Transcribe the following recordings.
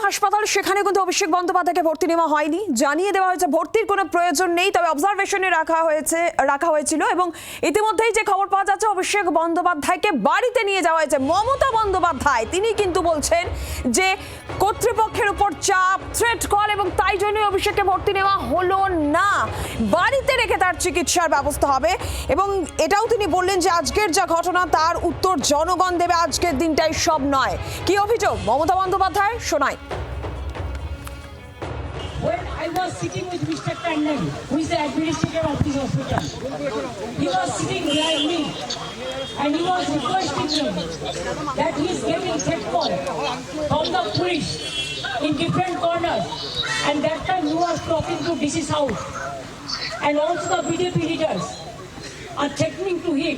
হাসপাতাল, সেখানে কিন্তু অভিষেক বন্দ্যোপাধ্যায়কে ভর্তি নেওয়া হয়নি। জানিয়ে দেওয়া হয়েছে ভর্তির কোনো প্রয়োজন নেই, তবে অবজারভেশনে রাখা হয়েছিল। এবং ইতিমধ্যেই যে খবর পাওয়া যাচ্ছে, অভিষেক বন্দ্যোপাধ্যায়কে বাড়িতে নিয়ে যাওয়া হয়েছে। মমতা বন্দ্যোপাধ্যায় তিনি কিন্তু বলছেন যে কর্তৃপক্ষের উপর চাপ, থ্রেট কল, এবং তাই জন্যই অভিষেককে ভর্তি নেওয়া হলো না। বাড়িতে রেখে তার চিকিৎসার ব্যবস্থা হবে। এবং এটাও তিনি বললেন যে আজকের যা ঘটনা তার উত্তর জনগণ দেবে, আজকের দিনটাই সব নয়। কি অভিযোগ মমতা বন্দ্যোপাধ্যায়, শোনাই। When I was sitting with Mr. Tandon, who is the administrator of this hospital, he was sitting near me and he was requesting me that he is getting threat call from the police in different corners, and that time he was talking to DC South and also the BJP leaders are threatening to him,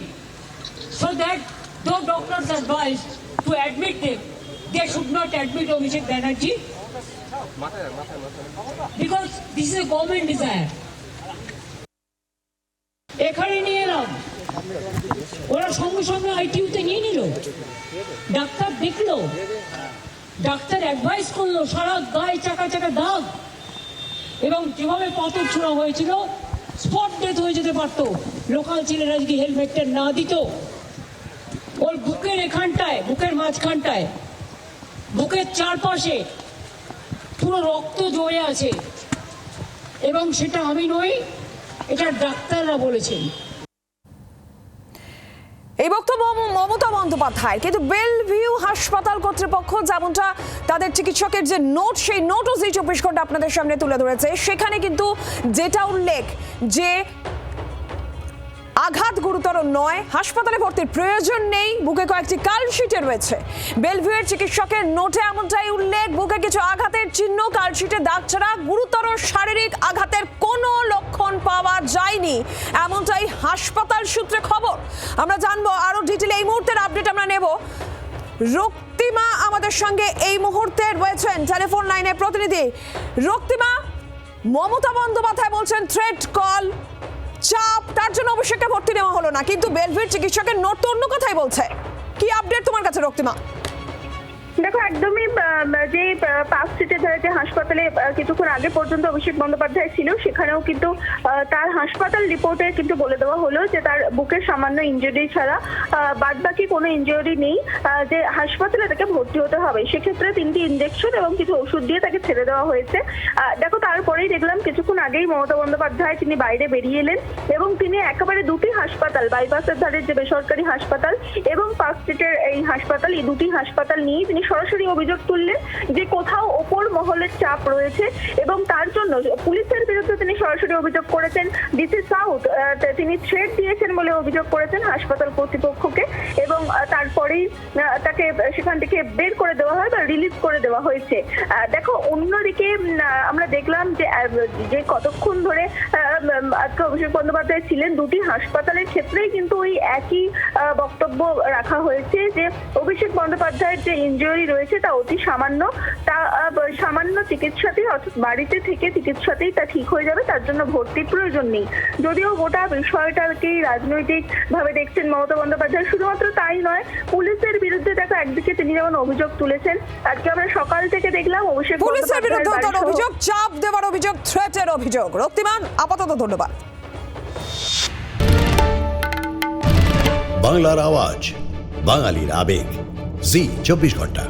so that though doctors advised to admit them, they should not admit Abhishek Banerjee because this is a government desire. এখানে নিয়ে এলাম, ওরা সঙ্গে সঙ্গে আইটিইউতে নিয়ে নিল। Doctor দেখলো, doctor advice করলো, সারা গায়ে চাকা চাকা দাগ, এবং যেভাবে পাথর ছোড়া হয়েছিল স্পট ডেথ হয়ে যেতে পারতো লোকাল ছেলেরা যদি হেলমেটটা না দিত। ওর বুকের এখানটায়, বুকের মাঝখানটায়, বুকের চারপাশে পুরো রক্ত জমে আছে, এবং সেটা আমি নই, এটা ডাক্তাররা বলেছেন। এই বক্তব্য মমতা বন্দ্যোপাধ্যায়। কিন্তু বেলভিউ হাসপাতাল কর্তৃপক্ষ যেমনটা তাদের চিকিৎসকের যে নোট, সেই নোটও যে 24 ঘন্টা আপনাদের সামনে তুলে ধরেছে, সেখানে কিন্তু যেটা উল্লেখ যে আঘাত গুরুতর নয়, হাসপাতালে ভর্তির প্রয়োজন নেই, বুকে কয়েকটি কালশিটে রয়েছে। বেলভিউয়ের চিকিৎসকের নোটে এমনটাই উল্লেখ, বুকে কিছু আঘাতের চিহ্ন, কালশিটে দাগ ছাড়া গুরুতর শারীরিক আঘাতের কোনো লক্ষণ পাওয়া যায়নি, এমনটাই হাসপাতাল সূত্রে খবর। আমরা জানবো আরো ডিটেইলে, এই মুহূর্তের আপডেট আমরা নেব। রক্তিমা আমাদের সঙ্গে এই মুহূর্তে রয়েছেন টেলিফোন লাইনে প্রতিনিধি। রক্তিমা, মমতা বন্দ্যোপাধ্যায় বলছেন থ্রেট কল, চাপ, তার জন্য অভিষেককে ভর্তি নেওয়া হলো না, কিন্তু বেলভিউর চিকিৎসকের নোট তো অন্য কথাই বলছে। কি আপডেট তোমার কাছে রক্তিমা? দেখো, একদমই যে পাঁচ সিটের ধারে যে হাসপাতালে কিছুক্ষণ আগে পর্যন্ত অভিষেক বন্দ্যোপাধ্যায় ছিল, সেখানেও কিন্তু তার হাসপাতাল রিপোর্টে কিন্তু বলে দেওয়া হলো যে তার বুকের সামান্য ইনজুরি ছাড়া বাদ বাকি কোনো ইনজুরি নেই, যে হাসপাতালে তাকে ভর্তি হতে হবে। সেক্ষেত্রে 3টি ইনজেকশন এবং কিছু ওষুধ দিয়ে তাকে ছেড়ে দেওয়া হয়েছে। দেখো, তারপরেই দেখলাম কিছুক্ষণ আগেই মমতা বন্দ্যোপাধ্যায় তিনি বাইরে বেরিয়ে এলেন এবং তিনি একেবারে দুটি হাসপাতাল, বাইপাসের ধারের যে বেসরকারি হাসপাতাল এবং পার্ক স্ট্রিটের এই হাসপাতাল, এই দুটি হাসপাতাল নিয়ে তিনি সরাসরি অভিযোগ তুললেন যে কোথাও ওপর মহলের চাপ রয়েছে, এবং তার জন্য পুলিশের বিরুদ্ধে তিনি সরাসরি অভিযোগ করেছেন। ডিসি সাউথ তিনি থ্রেট দিয়েছেন বলে অভিযোগ করেছেন হাসপাতাল কর্তৃপক্ষকে, এবং তারপরেই তাকে সেখান থেকে বের করে দেওয়া হয় বা রিলিজ করে দেওয়া হয়েছে। দেখো, অন্যদিকে আমরা দেখলাম যে কতক্ষণ ধরে আজকে অভিষেক বন্দ্যোপাধ্যায় ছিলেন, দুটি হাসপাতালের ক্ষেত্রেই কিন্তু ওই একই বক্তব্য রাখা হয়েছে যে অভিষেক বন্দ্যোপাধ্যায়ের যে ইনজুরি রয়েছে তা অতি সামান্য, তা সামান্য চিকিৎসাতেই, অর্থাৎ বাড়িতে থেকে চিকিৎসাতেই তা ঠিক হয়ে যাবে, তার জন্য ভর্তির প্রয়োজন নেই। যদিও গোটা বিষয়টাকেই রাজনৈতিক ভাবে দেখছেন মমতা বন্দ্যোপাধ্যায়। শুধুমাত্র তাই নয়, পুলিশের বিরুদ্ধে দেখো একদিকে তিনি যেমন অভিযোগ তুলেছেন, আজকে আমরা সকাল থেকে দেখলাম অভিষেক পুলিশের বিরুদ্ধে তার অভিযোগ, চাপ দেওয়ার অভিযোগ, থ্রেটের অভিযোগ। রক্তিমান, আপাতত ধন্যবাদ। বাংলার আওয়াজ, বাঙালির আবেগ, জি 24 ঘন্টা।